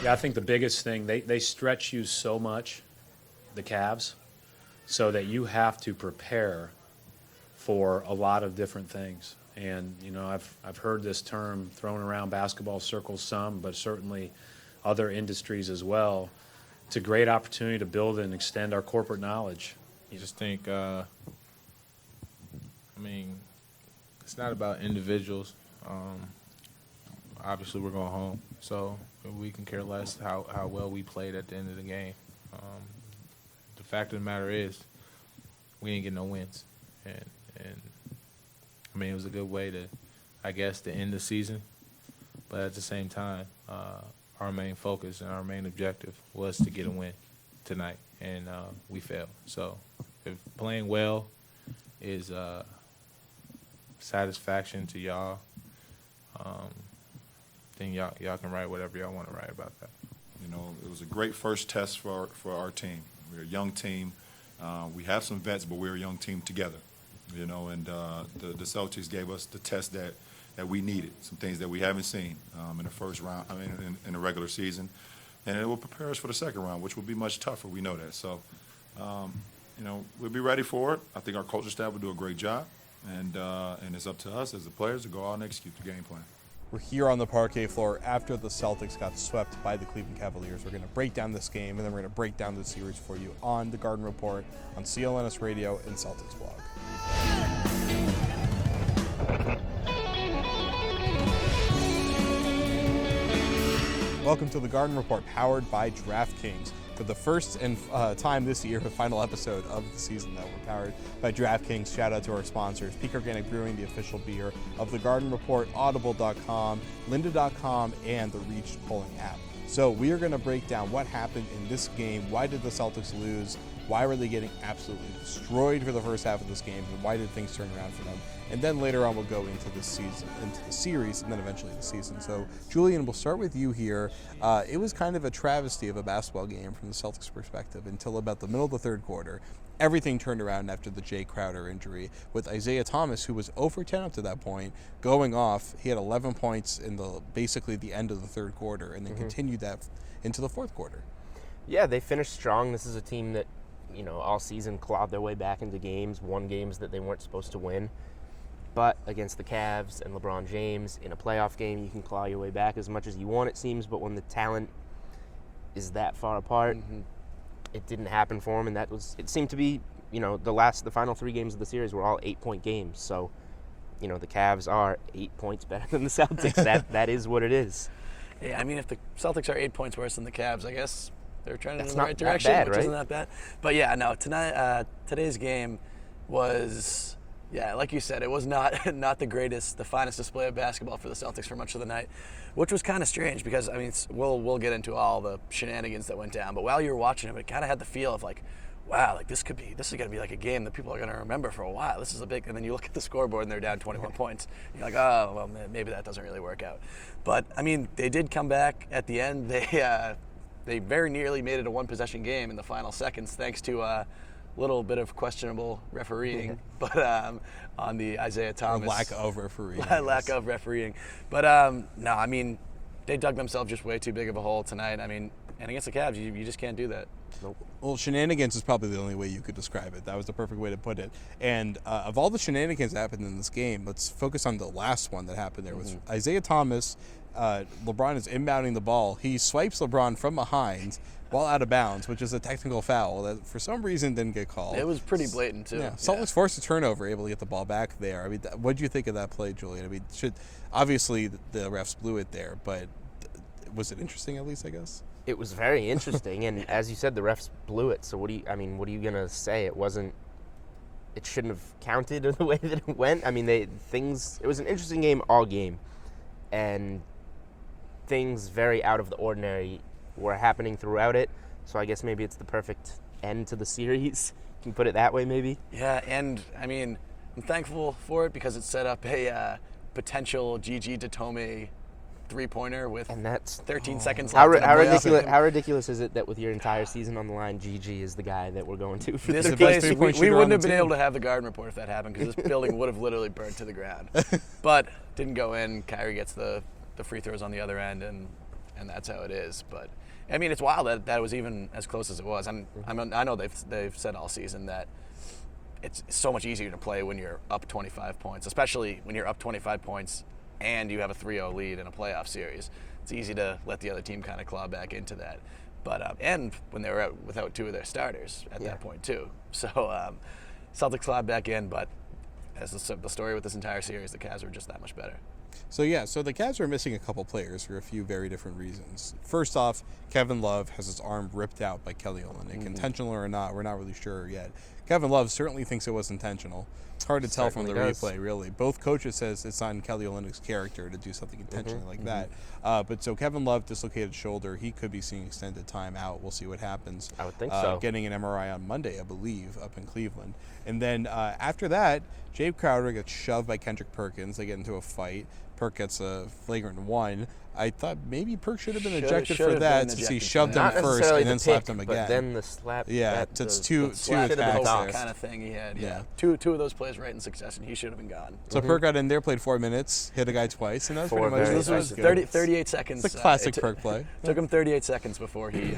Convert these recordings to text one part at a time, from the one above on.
Yeah, I think the biggest thing, they stretch you so much, the Cavs, so that you have to prepare for a lot of different things. And, you know, I've heard this term thrown around basketball circles some, but certainly other industries as well. It's a great opportunity to build and extend our corporate knowledge. You just think, I mean, it's not about individuals. Obviously, we're going home, so we can care less how well we played at the end of the game. The fact of the matter is, we didn't get no wins, and I mean, it was a good way to, I guess, to end the season. But at the same time, our main focus and our main objective was to get a win tonight, and we failed. So, if playing well is satisfaction to y'all, then y'all can write whatever y'all want to write about that. You know, it was a great first test for our team. We're a young team. We have some vets, but we're a young team together. You know, and the Celtics gave us the test that we needed, some things that we haven't seen in the first round, I mean, in the regular season. And it will prepare us for the second round, which will be much tougher. We know that. So, you know, we'll be ready for it. I think our coaching staff will do a great job. And it's up to us as the players to go out and execute the game plan. We're here on the parquet floor after the Celtics got swept by the Cleveland Cavaliers. We're going to break down this game, and then we're going to break down the series for you on the Garden Report, on CLNS Radio, and Celtics Blog. Welcome to the Garden Report, powered by DraftKings. For the first time this year, the final episode of the season that we're powered by DraftKings. Shout out to our sponsors, Peak Organic Brewing, the official beer of the Garden Report, Audible.com, Lynda.com, and the Reach polling app. So we are going to break down what happened in this game. Why did the Celtics lose? Why were they getting absolutely destroyed for the first half of this game? And why did things turn around for them? And then later on, we'll go into this season, into the series, and then eventually the season. So, Julian, we'll start with you here. It was kind of a travesty of a basketball game from the Celtics' perspective until about the middle of the third quarter. Everything turned around after the Jay Crowder injury, with Isaiah Thomas, who was 0 for 10 up to that point, going off. He had 11 points in basically the end of the third quarter, and then continued that into the fourth quarter. Yeah, they finished strong. This is a team that, you know, all season clawed their way back into won games that they weren't supposed to win. But against the Cavs and LeBron James in a playoff game, you can claw your way back as much as you want, it seems. But when the talent is that far apart, it didn't happen for him. And it seemed to be, you know, the final 3 games of the series were all 8-point games. So, you know, the Cavs are 8 points better than the Celtics. that is what it is. Yeah, I mean, if the Celtics are 8 points worse than the Cavs, I guess they're trending in the right that direction, bad, which right? isn't that bad. But yeah, no, today's game was, yeah, like you said, it was not the greatest, the finest display of basketball for the Celtics for much of the night, which was kind of strange because, I mean, we'll get into all the shenanigans that went down, but while you were watching it kind of had the feel of like, wow, like this is going to be like a game that people are going to remember for a while. This is a big, and then you look at the scoreboard and they're down 21 points. You're like, oh, well, maybe that doesn't really work out. But, I mean, they did come back at the end. They very nearly made it a one-possession game in the final seconds thanks to a little bit of questionable refereeing, but on the Isaiah Thomas. Or lack of refereeing. Lack of refereeing. But, no, I mean, they dug themselves just way too big of a hole tonight. I mean, and against the Cavs, you just can't do that. Nope. Well, shenanigans is probably the only way you could describe it. That was the perfect way to put it. And of all the shenanigans that happened in this game, let's focus on the last one that happened there. Was Isaiah Thomas. LeBron is inbounding the ball. He swipes LeBron from behind while out of bounds, which is a technical foul that for some reason didn't get called. It was pretty blatant, too. Yeah, Celtics forced a turnover, able to get the ball back there. I mean, what do you think of that play, Julian? I mean, obviously the refs blew it there, but was it interesting at least, I guess? It was very interesting, and as you said, the refs blew it. So what are you gonna say? It shouldn't have counted the way that it went. I mean, it was an interesting game all game, and things very out of the ordinary were happening throughout it. So I guess maybe it's the perfect end to the series. Can you put it that way, maybe? Yeah, and I mean, I'm thankful for it because it set up a potential Gigi Datome three-pointer with and that's 13 seconds left. How ridiculous is it that with your entire season on the line, Gigi is the guy that we're going to for this the place? We wouldn't have been able to have the Garden Report if that happened because this building would have literally burned to the ground. But didn't go in. Kyrie gets the free throws on the other end, and and that's how it is. But I mean, it's wild that it was even as close as it was. I know they've said all season that it's so much easier to play when you're up 25 points, especially when you're up 25 points and you have a 3-0 lead in a playoff series. It's easy to let the other team kind of claw back into that. But and when they were out without 2 of their starters at that point too. So Celtics clawed back in, but as the story with this entire series, the Cavs were just that much better. So the Cavs are missing a couple players for a few very different reasons. First off, Kevin Love has his arm ripped out by Kelly Olynyk. Intentional or not, we're not really sure yet. Kevin Love certainly thinks it was intentional. It's hard to tell from the replay, really. Both coaches says it's not in Kelly Olynyk's character to do something intentionally like that. But so Kevin Love, dislocated shoulder, he could be seeing extended time out. We'll see what happens. I would think so. Getting an MRI on Monday, I believe, up in Cleveland. And then after that, Jay Crowder gets shoved by Kendrick Perkins. They get into a fight. Perk gets a flagrant 1. I thought maybe Perk should have been ejected for that since he shoved him first and then slapped him again. But then the slap. Yeah, it's two Slap attacks there. kind of thing he had. Yeah. Two of those plays right in succession. He should have been gone. So Perk got in there, played 4 minutes, hit a guy twice, and that was Four pretty much very it. This was good. 38 seconds. It's a classic Perk play. Took him 38 seconds before he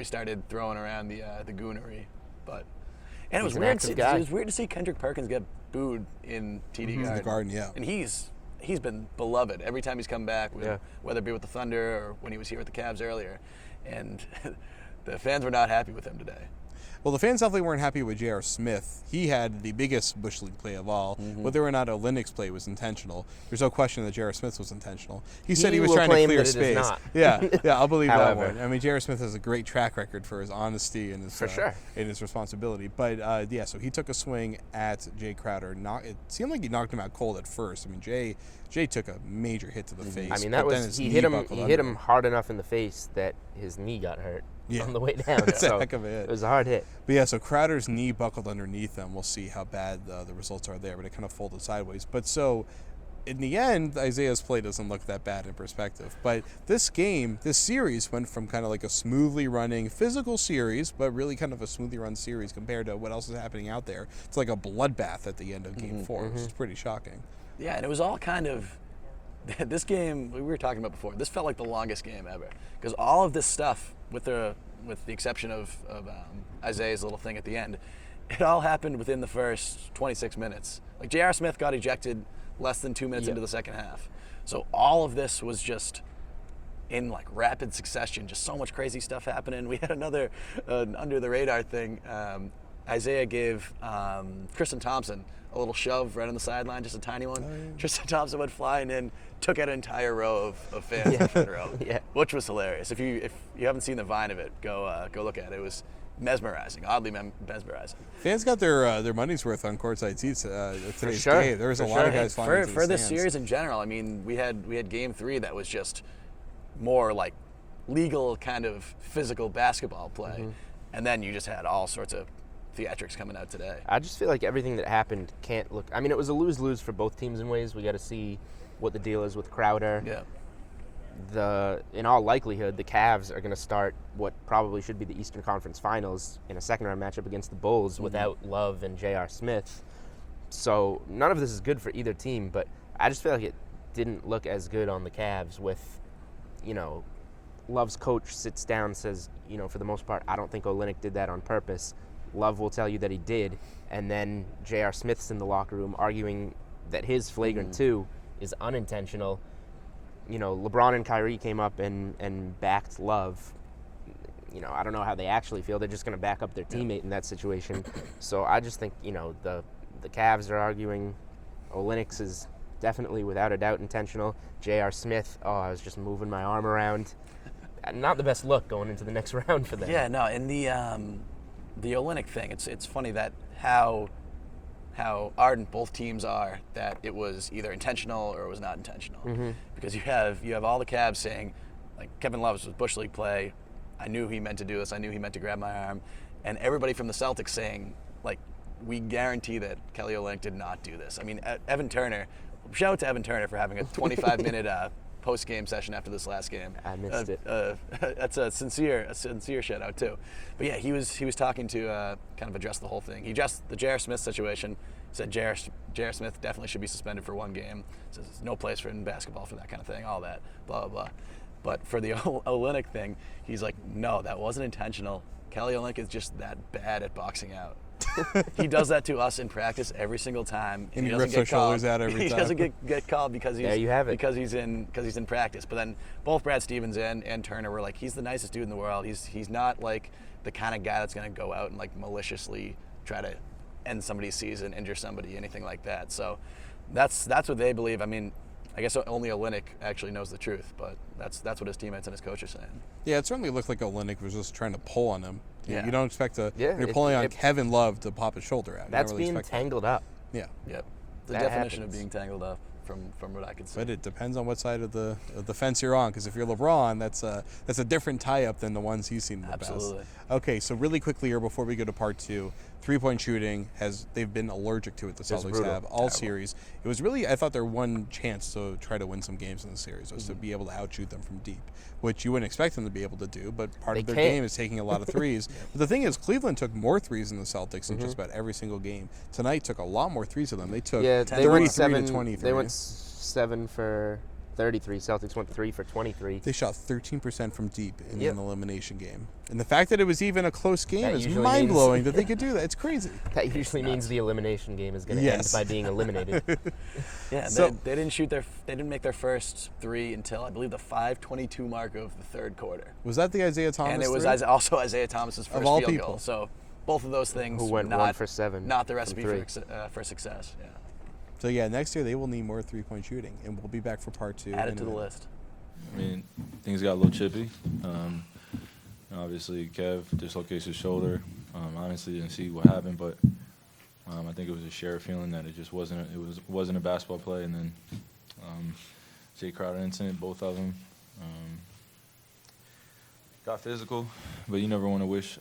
started throwing around the goonery, but and He's it an was active guy. It was weird to see Kendrick Perkins get booed in TD Garden. The Garden, yeah. And he's been beloved every time he's come back, whether it be with the Thunder or when he was here with the Cavs earlier, and the fans were not happy with him today. Well, the fans definitely weren't happy with J.R. Smith. He had the biggest Bush League play of all. Whether or not Olynyk's play was intentional, there's no question that J.R. Smith was intentional. He said he was will trying to claim clear that it is space. not. Yeah, I'll believe that However. one. I mean, J.R. Smith has a great track record for his honesty and his For sure. and his responsibility. But so he took a swing at Jay Crowder. It seemed like he knocked him out cold at first. I mean, Jay took a major hit to the face. I mean, but that then was his he knee hit him. buckled He under hit him hard enough in the face that his knee got hurt on the way down. That's a So heck of a hit. It was a hard hit. But yeah, so Crowder's knee buckled underneath him. We'll see how bad the results are there, but it kind of folded sideways. But so in the end, Isaiah's play doesn't look that bad in perspective. But this series went from kind of like a smoothly running physical series, but really kind of a smoothly run series compared to what else is happening out there. It's like a bloodbath at the end of Game 4, which is pretty shocking. Yeah, and it was all kind of this game we were talking about before. This felt like the longest game ever because all of this stuff, with the exception of Isaiah's little thing at the end, it all happened within the first 26 minutes. Like J.R. Smith got ejected less than 2 minutes into the second half. So all of this was just in like rapid succession, just so much crazy stuff happening. We had another under the radar thing. Isaiah gave Tristan Thompson a little shove right on the sideline, just a tiny one. Oh, yeah. Tristan Thompson went flying in, took out an entire row of fans in the front row, which was hilarious. If you haven't seen the Vine of it, go look at it. It was mesmerizing, oddly mesmerizing. Fans got their money's worth on courtside seats today's sure. game. There was For a lot of sure. guys flying into the For this stands. series in general. I mean, we had Game 3 that was just more like legal kind of physical basketball play, and then you just had all sorts of theatrics coming out today. I just feel like everything that happened can't look. I mean, it was a lose-lose for both teams in ways. We got to see what the deal is with Crowder. Yeah. In all likelihood, the Cavs are going to start what probably should be the Eastern Conference Finals in a second-round matchup against the Bulls without Love and J.R. Smith. So none of this is good for either team, but I just feel like it didn't look as good on the Cavs with, Love's coach sits down, says, for the most part, I don't think Olynyk did that on purpose. Love will tell you that he did, and then J.R. Smith's in the locker room arguing that his flagrant 2 is unintentional. LeBron and Kyrie came up and backed Love. I don't know how they actually feel. They're just going to back up their teammate in that situation. So I just think, the Cavs are arguing Olynyk's is definitely, without a doubt, intentional. J.R. Smith, I was just moving my arm around. Not the best look going into the next round for them. Yeah, no, and the Olynyk thing, it's funny that how ardent both teams are that it was either intentional or it was not intentional. Because you have all the Cavs saying, like, Kevin Love's was Bush League play. I knew he meant to do this. I knew he meant to grab my arm. And everybody from the Celtics saying, like, we guarantee that Kelly Olynyk did not do this. I mean, Evan Turner, shout out to Evan Turner for having a 25-minute post-game session after this last game. I missed it. That's a sincere shout out too. But yeah, he was talking to kind of address the whole thing. He addressed the J.R. Smith situation. Said J.R. Smith definitely should be suspended for 1 game. Says there's no place for in basketball for that kind of thing. All that, blah blah blah. But for the Olynyk thing, he's like, no, that wasn't intentional. Kelly Olynyk is just that bad at boxing out. He does that to us in practice every single time. And he doesn't rips get our shoulders called. out every He time. doesn't get called because he's There you have it. because he's in practice. But then both Brad Stevens and Turner were like, he's the nicest dude in the world. He's not like the kind of guy that's going to go out and like maliciously try to end somebody's season, injure somebody, anything like that. So that's what they believe. I mean, I guess only Olynyk actually knows the truth, but that's what his teammates and his coach are saying. Yeah, it certainly looked like Olynyk was just trying to pull on him. Yeah. You don't expect to. Yeah, when you're pulling on Kevin Love to pop his shoulder out. You That's don't really being expect that. tangled up. Yeah. Yep. The That definition happens. of being tangled up from what I could see. But it depends on what side of the fence you're on. Because if you're LeBron, that's a different tie-up than the ones he's seen in the Absolutely. past. Okay, so really quickly here before we go to part 2, three-point shooting they've been allergic to it. The Celtics brutal. have all series. It was really, I thought, their one chance to try to win some games in the series was to be able to outshoot them from deep, which you wouldn't expect them to be able to do. But part They of their can't. game is taking a lot of threes. But the thing is, Cleveland took more threes than the Celtics in just about every single game. Tonight took a lot more threes than them. They took Yeah, they 33 went 7 to 23. They went 7 for 33. Celtics went 3 for 23. They shot 13% from deep in Yep. an elimination game. And the fact that it was even a close game That is usually mind-blowing means- that they could do that. It's crazy. That usually means the elimination game is going to Yes. end by being eliminated. Yeah, So- they didn't make their first three until I believe the 5:22 mark of the third quarter, Was that the Isaiah Thomas and it was three? also Isaiah Thomas's first all field people. goal. So both of those things Who went not, 1 for 7 not the from recipe three. for success. Yeah, So, yeah, next year they will need more three-point shooting. And we'll be back for part 2. add in it a to the minute. list. I mean, things got a little chippy. Obviously, Kev dislocates his shoulder. Honestly, didn't see what happened, but I think it was a shared feeling that it just wasn't a basketball play. And then Jay Crowder incident, both of them got physical, but you never want to wish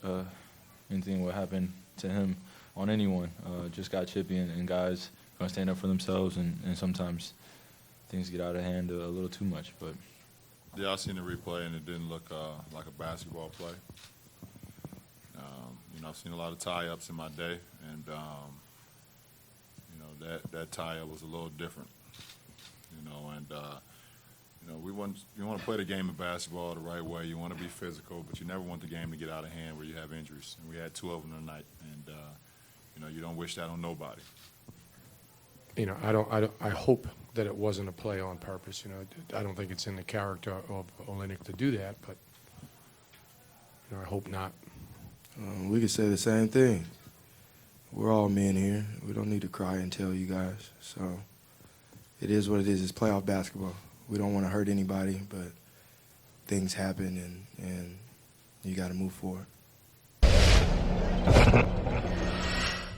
anything would happen to him on anyone. Just got chippy, and guys gonna stand up for themselves, and sometimes things get out of hand a little too much, but. Yeah, I seen the replay, and it didn't look like a basketball play. I've seen a lot of tie-ups in my day, and that tie-up was a little different. We want to play the game of basketball the right way. You want to be physical, but you never want the game to get out of hand where you have injuries. And we had 2 of them tonight, and you don't wish that on nobody. I hope that it wasn't a play on purpose. I don't think it's in the character of Olynyk to do that, but I hope not. We could say the same thing. We're all men here. We don't need to cry and tell you guys. So it is what it is. It's playoff basketball. We don't want to hurt anybody, but things happen, and you got to move forward.